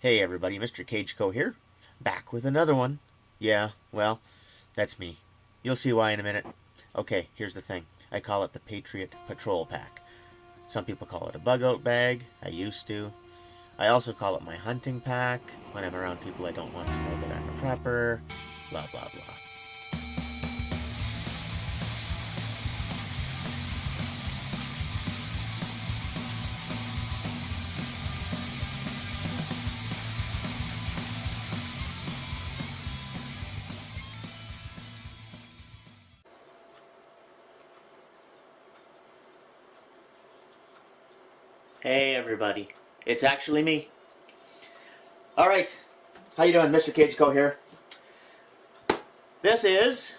Hey everybody, Mr. Cageko here, back with another one. Yeah, well, that's me. You'll see why in a minute. Okay, here's the thing. I call it the Patriot Patrol Pack. Some people call it a bug out bag. I used to. I also call it my hunting pack when I'm around people I don't want to know that I'm a prepper. Blah blah blah. Hey everybody, it's actually me. All right, how you doing, Mr. Cageko here? This is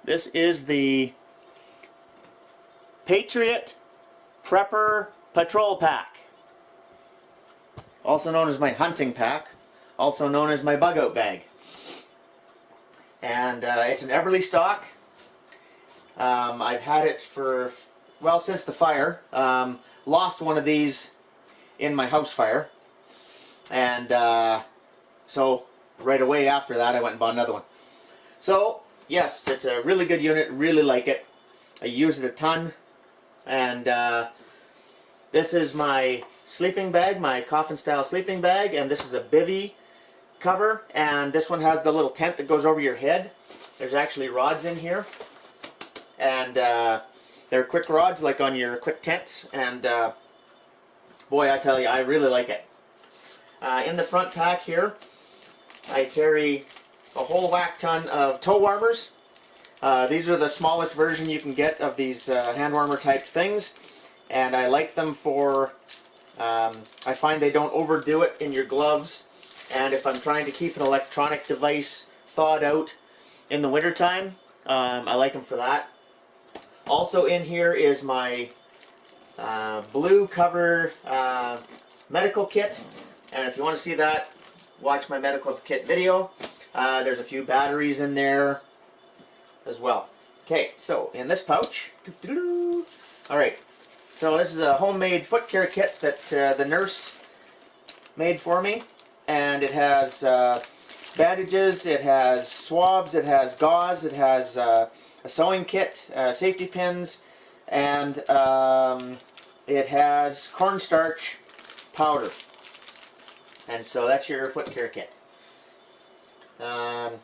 This is the Patriot Prepper Patrol Pack, also known as my hunting pack, also known as my bug out bag. And it's an Eberly stock. I've had it for, well, since the fire. Lost one of these in my house fire. And so right away after that I went and bought another one. So yes, it's a really good unit, really like it. I use it a ton. And this is my sleeping bag, my coffin style sleeping bag, and this is a bivy cover, and this one has the little tent that goes over your head. There's actually rods in here, and they're quick rods like on your quick tents, and boy, I tell you, I really like it. In the front pack here I carry a whole whack ton of toe warmers. These are the smallest version you can get of these hand warmer type things, and I like them for I find they don't overdo it in your gloves, and if I'm trying to keep an electronic device thawed out in the wintertime, I like them for that. Also in here is my blue cover medical kit, and if you want to see that, watch my medical kit video. There's a few batteries in there as well. Okay, so in this pouch, alright, so this is a homemade foot care kit that the nurse made for me, and it has bandages, it has swabs, it has gauze, it has a sewing kit, safety pins, and it has cornstarch powder. And so that's your foot care kit. Then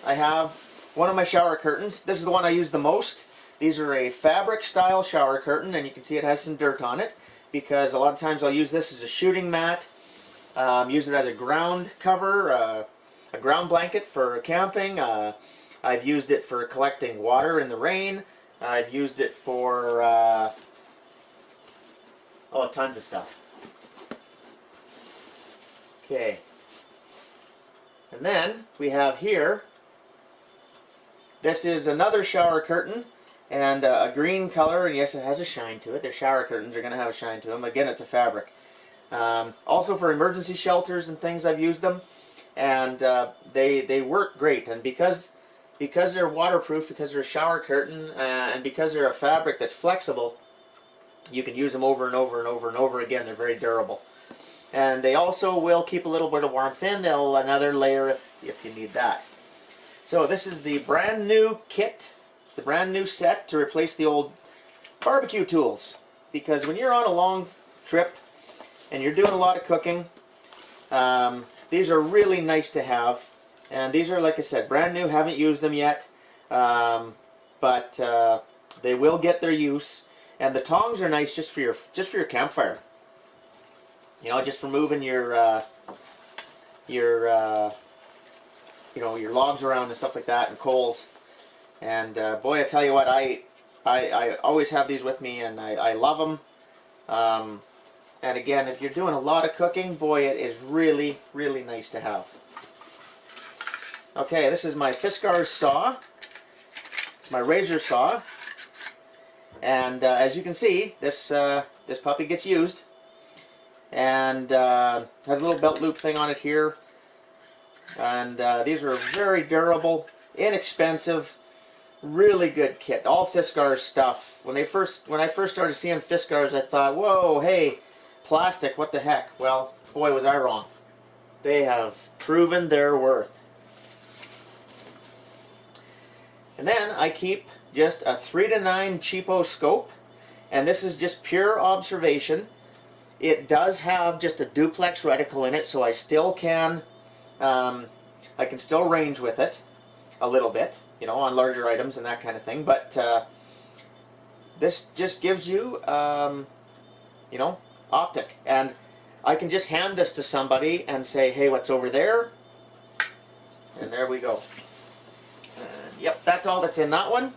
I have one of my shower curtains. This is the one I use the most. These are a fabric style shower curtain, and you can see it has some dirt on it because a lot of times I'll use this as a shooting mat, use it as a ground cover, a ground blanket for camping. I've used it for collecting water in the rain. I've used it for oh, tons of stuff. Okay. And then we have here, this is another shower curtain, and a green color, and yes, it has a shine to it. Their shower curtains are going to have a shine to them. Again, it's a fabric. Also for emergency shelters and things, I've used them, and they work great. And because they're waterproof, because they're a shower curtain, and because they're a fabric that's flexible, you can use them over and over and over and over again. They're very durable. And they also will keep a little bit of warmth in. They'll another layer if you need that. So this is the brand new kit, the brand new set to replace the old barbecue tools. Because when you're on a long trip and you're doing a lot of cooking, these are really nice to have. And these are, like I said, brand new. Haven't used them yet, but they will get their use. And the tongs are nice just for your campfire. You know, just for moving your you know, your logs around and stuff like that, and coals. And boy, I tell you what, I always have these with me, and I love them. And again, if you're doing a lot of cooking, boy, it is really, really nice to have. Okay, this is my Fiskars saw. It's my razor saw. And as you can see, this puppy gets used. And has a little belt loop thing on it here, and these are very durable, inexpensive, really good kit. All Fiskars stuff. When I first started seeing Fiskars, I thought, whoa, hey, plastic, what the heck? Well, boy was I wrong. They have proven their worth. And then I keep just a 3-to-9 cheapo scope, and this is just pure observation. It does have just a duplex reticle in it, so I still can, I can still range with it a little bit, you know, on larger items and that kind of thing. But this just gives you, you know, optic, and I can just hand this to somebody and say, hey, what's over there? And there we go. Yep, that's all that's in that one.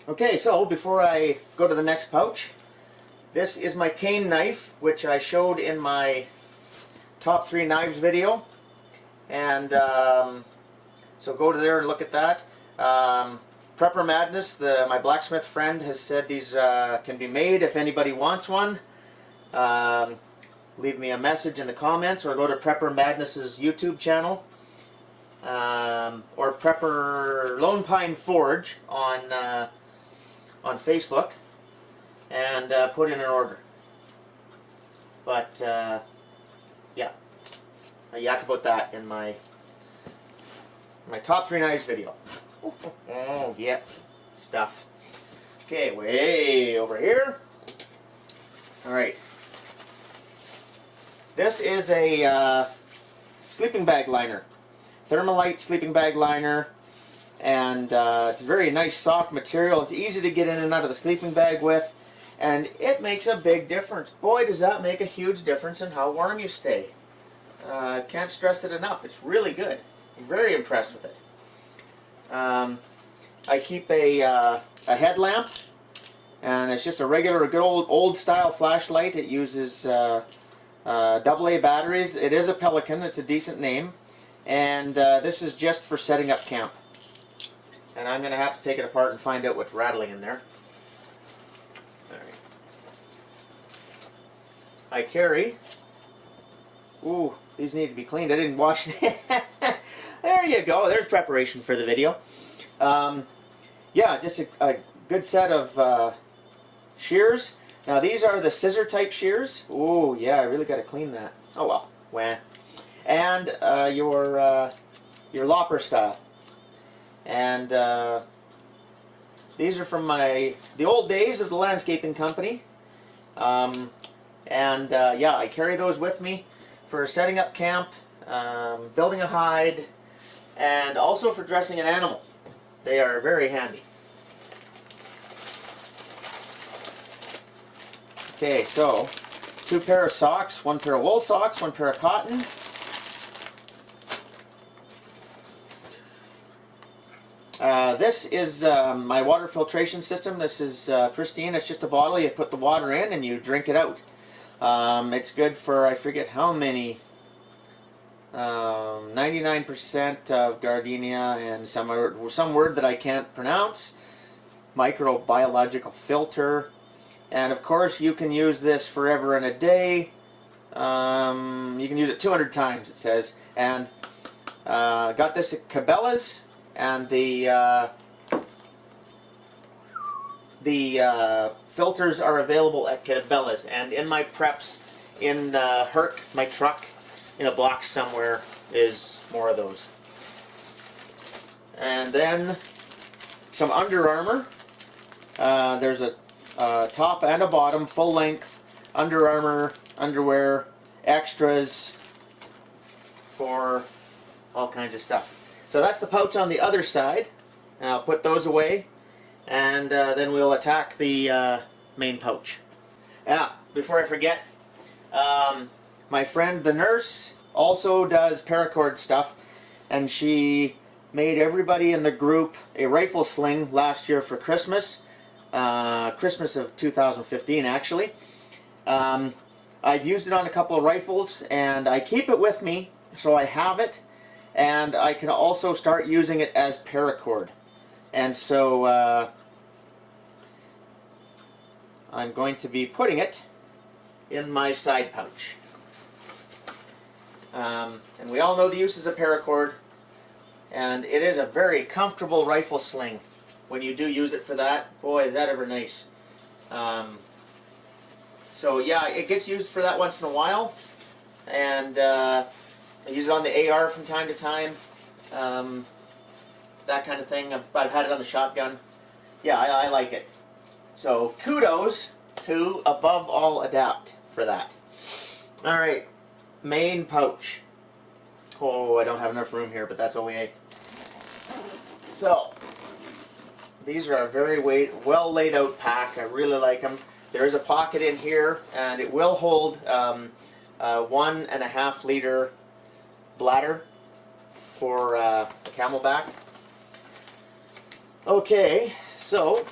Okay, so before I go to the next pouch, this is my cane knife, which I showed in my top 3 knives video. And so go to there and look at that. Prepper Madness, my blacksmith friend, has said these can be made if anybody wants one. Leave me a message in the comments, or go to Prepper Madness's YouTube channel. Or Prepper Lone Pine Forge on Facebook, and put in an order. But yeah, I yak about that in my top 3 knives video. Oh yeah, stuff. Okay, way over here. All right, this is a sleeping bag liner. Thermalite sleeping bag liner, and it's a very nice soft material. It's easy to get in and out of the sleeping bag with, and it makes a big difference. Boy, does that make a huge difference in how warm you stay. Can't stress it enough. It's really good. I'm very impressed with it. I keep a headlamp, and it's just a regular good old style flashlight. It uses AA batteries. It is a Pelican. It's a decent name. And this is just for setting up camp. And I'm going to have to take it apart and find out what's rattling in there. Alright. I carry... Ooh, these need to be cleaned. I didn't wash them. There you go. There's preparation for the video. Yeah, just a good set of shears. Now these are the scissor type shears. Ooh, yeah, I really got to clean that. Oh well. Wah. And your lopper style, and these are from the old days of the landscaping company, and yeah, I carry those with me for setting up camp, building a hide, and also for dressing an animal. They are very handy. Okay, so 2 pair of socks, 1 pair of wool socks, 1 pair of cotton. This is my water filtration system. This is pristine. It's just a bottle. You put the water in and you drink it out. It's good for, I forget how many, 99% of gardenia and some word that I can't pronounce, microbiological filter, and of course you can use this forever and a day. You can use it 200 times, it says, and got this at Cabela's. And the filters are available at Cabela's, and in my preps in Herc, my truck, in a box somewhere, is more of those. And then some Under Armour. There's a top and a bottom, full length Under Armour underwear, extras for all kinds of stuff. So that's the pouch on the other side. I'll put those away, and then we'll attack the main pouch. Before I forget, my friend the nurse also does paracord stuff, and she made everybody in the group a rifle sling last year for Christmas. Christmas of 2015, actually. I've used it on a couple of rifles, and I keep it with me, so I have it. And I can also start using it as paracord. And so I'm going to be putting it in my side pouch. And we all know the uses of paracord. And it is a very comfortable rifle sling when you do use it for that. Boy, is that ever nice. So yeah, it gets used for that once in a while, and I use it on the AR from time to time, that kind of thing. I've had it on the shotgun. Yeah, I like it. So kudos to Above All Adapt for that. All right, main pouch. Oh, I don't have enough room here, but that's OEA. So these are a very well laid out pack. I really like them. There is a pocket in here, and it will hold a 1.5 liter bladder for a Camelback. Okay, so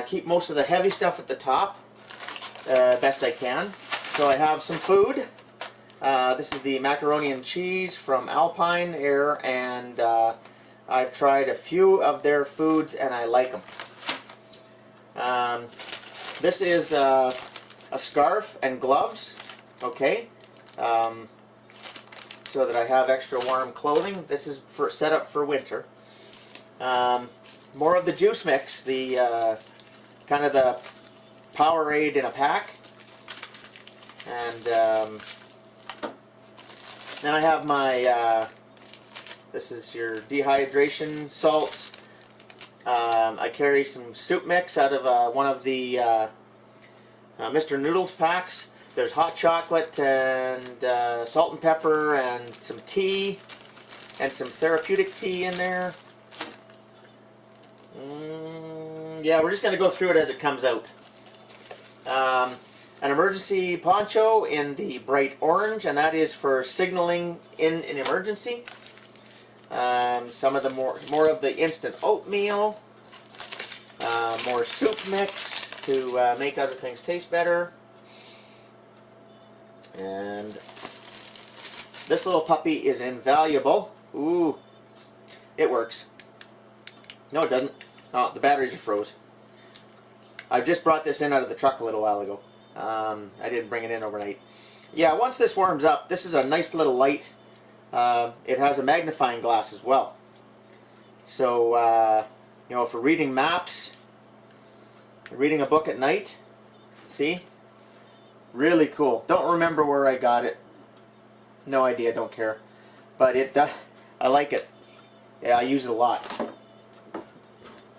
keep most of the heavy stuff at the top, best I can. So I have some food. This is the macaroni and cheese from Alpine Air, and I've tried a few of their foods and I like them. This is a scarf and gloves, okay, so that I have extra warm clothing. This is set up for winter. More of the juice mix, the kind of the Powerade in a pack, and then I have my this is your dehydration salts. I carry some soup mix out of one of the Mr. Noodles packs. There's hot chocolate and salt and pepper and some tea and some therapeutic tea in there. Yeah, we're just going to go through it as it comes out. An emergency poncho in the bright orange, and that is for signaling in an emergency. Some of the more of the instant oatmeal, more soup mix to make other things taste better, and this little puppy is invaluable. Ooh, it works. No, it doesn't. Oh, the batteries are froze. I just brought this in out of the truck a little while ago. I didn't bring it in overnight. Yeah, once this warms up, this is a nice little light. It has a magnifying glass as well. So, you know, for reading maps, reading a book at night, see? Really cool. Don't remember where I got it. No idea, don't care. But it does, I like it. Yeah, I use it a lot.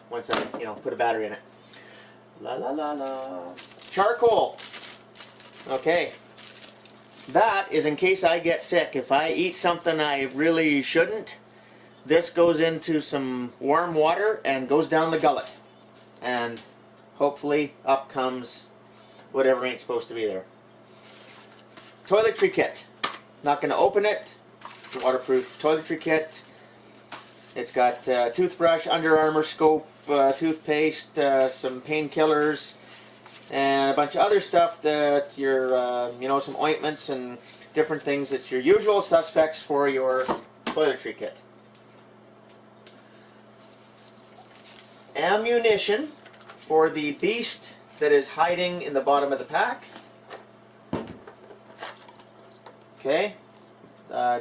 Once I, you know, put a battery in it. La la la la. Charcoal. Okay. That is in case I get sick. If I eat something I really shouldn't, this goes into some warm water and goes down the gullet. And hopefully up comes whatever ain't supposed to be there. Toiletry kit. Not going to open it. It's a waterproof toiletry kit. It's got toothbrush, Under Armour scope, toothpaste, some painkillers, and a bunch of other stuff that your, you know, some ointments and different things that your usual suspects for your toiletry kit. Ammunition for the beast that is hiding in the bottom of the pack. Okay.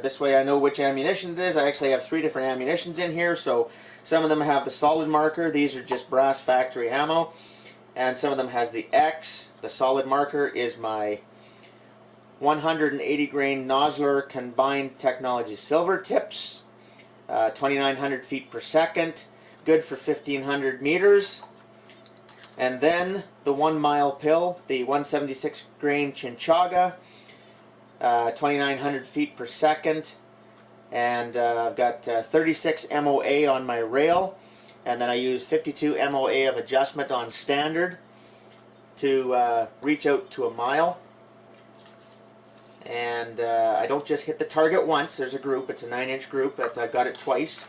This way I know which ammunition it is. I actually have 3 different ammunitions in here, so some of them have the solid marker. These are just brass factory ammo. And some of them has the X. The solid marker is my 180 grain Nosler combined technology silver tips. 2,900 feet per second. Good for 1,500 meters. And then the 1 mile pill, the 176 grain Chinchaga. 2,900 feet per second, and I've got 36 MOA on my rail, and then I use 52 MOA of adjustment on standard to reach out to a mile. And I don't just hit the target once. There's a group. It's a 9-inch group. I've got it twice,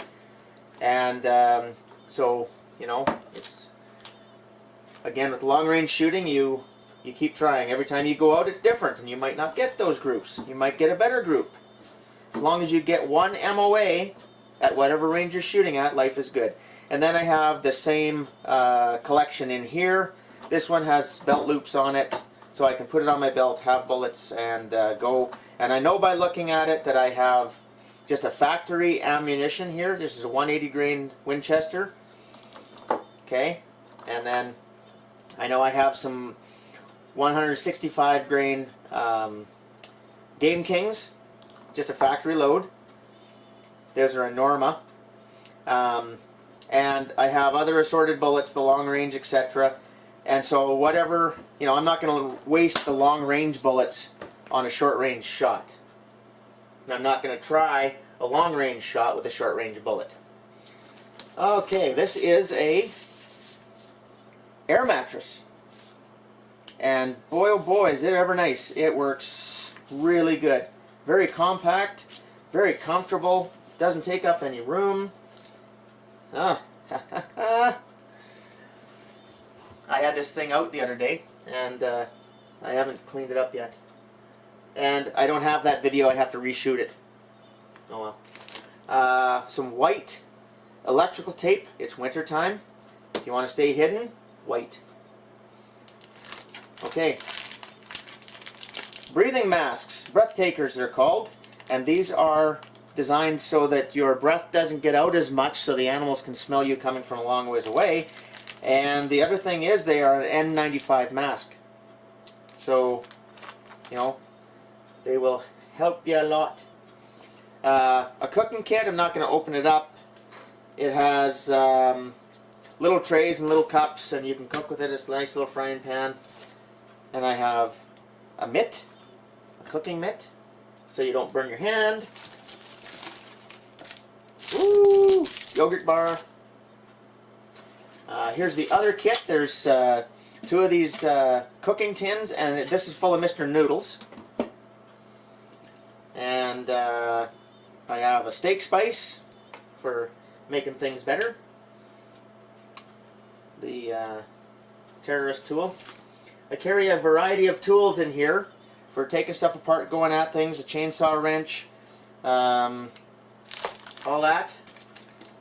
and so you know, it's again with long range shooting, you keep trying. Every time you go out, it's different, and you might not get those groups. You might get a better group. As long as you get 1 MOA at whatever range you're shooting at, life is good. And then I have the same collection in here. This one has belt loops on it, so I can put it on my belt, have bullets, and go. And I know by looking at it that I have just a factory ammunition here. This is a 180 grain Winchester. Okay, and then I know I have some 165 grain Game Kings, just a factory load. Those are a Norma. And I have other assorted bullets, the long range, etc. And so whatever, you know, I'm not going to waste the long range bullets on a short range shot. And I'm not going to try a long range shot with a short range bullet. Okay, this is a air mattress. And boy oh boy, is it ever nice. It works really good. Very compact, very comfortable, doesn't take up any room. I had this thing out the other day, and I haven't cleaned it up yet. And I don't have that video, I have to reshoot it. Oh well. Some white electrical tape. It's winter time. If you want to stay hidden, white. Okay. Breathing masks. Breath takers they're called. And these are designed so that your breath doesn't get out as much so the animals can smell you coming from a long ways away. And the other thing is they are an N95 mask. So, you know, they will help you a lot. A cooking kit, I'm not going to open it up. It has little trays and little cups, and you can cook with it. It's a nice little frying pan. And I have a mitt, a cooking mitt, so you don't burn your hand. Woo! Yogurt bar. Here's the other kit. There's two of these cooking tins, and this is full of Mr. Noodles. And I have a steak spice for making things better. The terrorist tool. I carry a variety of tools in here for taking stuff apart, going at things. A chainsaw wrench, all that.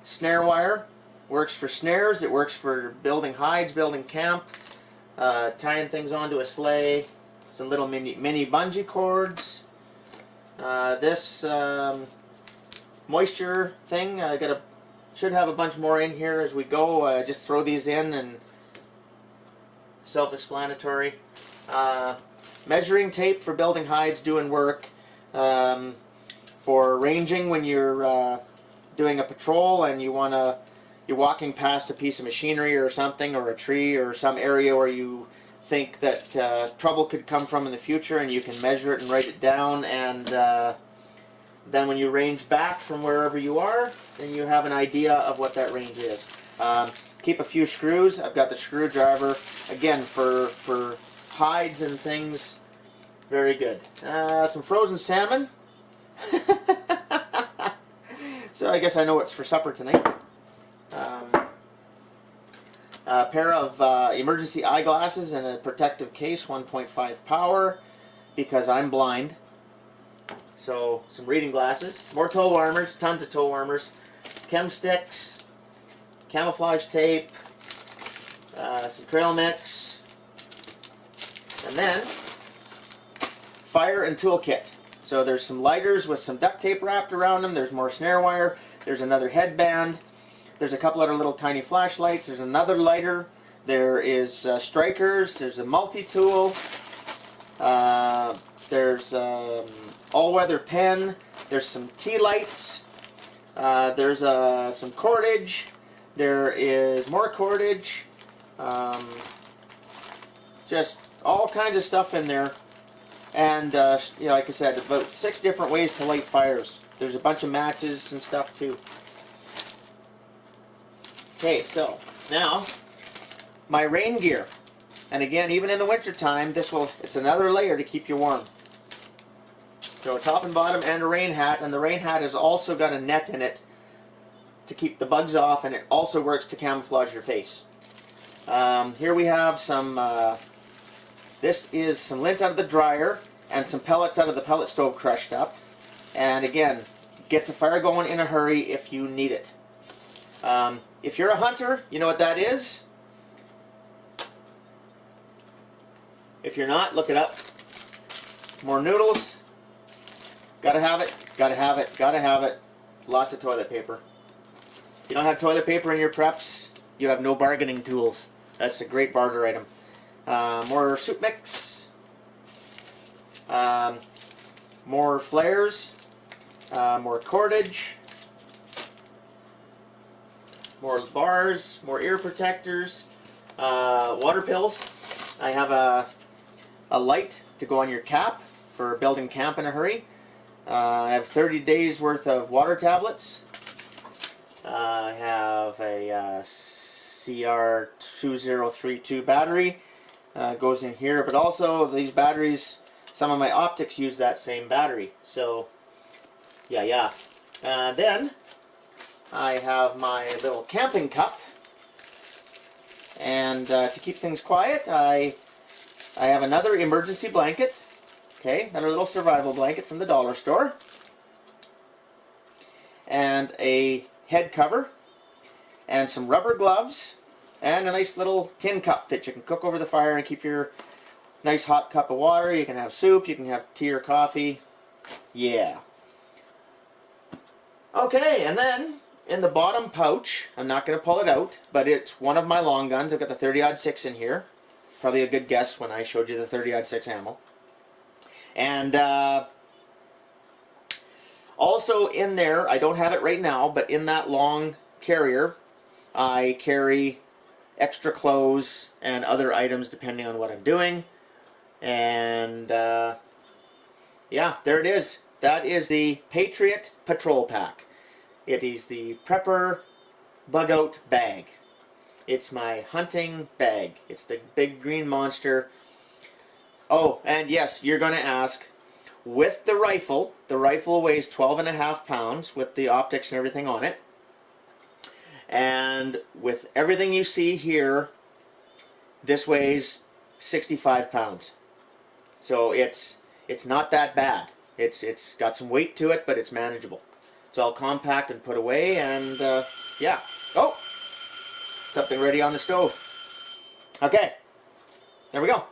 Snare wire. Works for snares, it works for building hides, building camp, tying things onto a sleigh, some little mini bungee cords. This moisture thing, should have a bunch more in here as we go. Just throw these in and self-explanatory. Measuring tape for building hides, doing work. For ranging when you're doing a patrol and you're walking past a piece of machinery or something, or a tree or some area where you think that trouble could come from in the future, and you can measure it and write it down, and then when you range back from wherever you are, then you have an idea of what that range is. Keep a few screws. I've got the screwdriver, again, for hides and things. Very good. Some frozen salmon. So I guess I know what's for supper tonight. A pair of emergency eyeglasses and a protective case, 1.5 power, because I'm blind. So some reading glasses, more toe warmers, tons of toe warmers, chem sticks, camouflage tape, some trail mix, and then fire and tool kit. So there's some lighters with some duct tape wrapped around them. There's more snare wire. There's another headband. There's a couple other little tiny flashlights. There's another lighter. There is strikers. There's a multi-tool. There's all-weather pen. There's some tea lights. There's some cordage. There is more cordage. Just all kinds of stuff in there. And you know, like I said, about 6 different ways to light fires. There's a bunch of matches and stuff too. Okay, so now my rain gear. And again, even in the winter time, it's another layer to keep you warm. So a top and bottom and a rain hat, and the rain hat has also got a net in it to keep the bugs off, and it also works to camouflage your face. Here we have some, this is some lint out of the dryer and some pellets out of the pellet stove crushed up. And again, gets a fire going in a hurry if you need it. If you're a hunter, you know what that is. If you're not, look it up. More noodles. Gotta have it, gotta have it, gotta have it. Lots of toilet paper. If you don't have toilet paper in your preps, you have no bargaining tools. That's a great barter item. more soup mix, more flares, more cordage, more bars, more ear protectors, water pills. I have a light to go on your cap for building camp in a hurry. I have 30 days worth of water tablets. I have a CR2032 battery. Goes in here, but also these batteries, some of my optics use that same battery. So, yeah. Then I have my little camping cup, and to keep things quiet, I have another emergency blanket. Okay, another little survival blanket from the dollar store, and a head cover, and some rubber gloves, and a nice little tin cup that you can cook over the fire and keep your nice hot cup of water. You can have soup, you can have tea or coffee. Yeah. Okay, and then in the bottom pouch, I'm not going to pull it out, but it's one of my long guns. I've got the 30-06 in here. Probably a good guess when I showed you the 30-06 ammo. And also in there, I don't have it right now, but in that long carrier, I carry extra clothes and other items depending on what I'm doing. And yeah, there it is. That is the Patriot Patrol Pack. It is the Prepper Bug Out Bag. It's my hunting bag. It's the big green monster. Oh, and yes, you're going to ask, with the rifle weighs 12.5 pounds with the optics and everything on it. And with everything you see here, this weighs 65 pounds. So it's not that bad. It's got some weight to it, but it's manageable. It's all compact and put away, and yeah. Oh, something ready on the stove. Okay, there we go.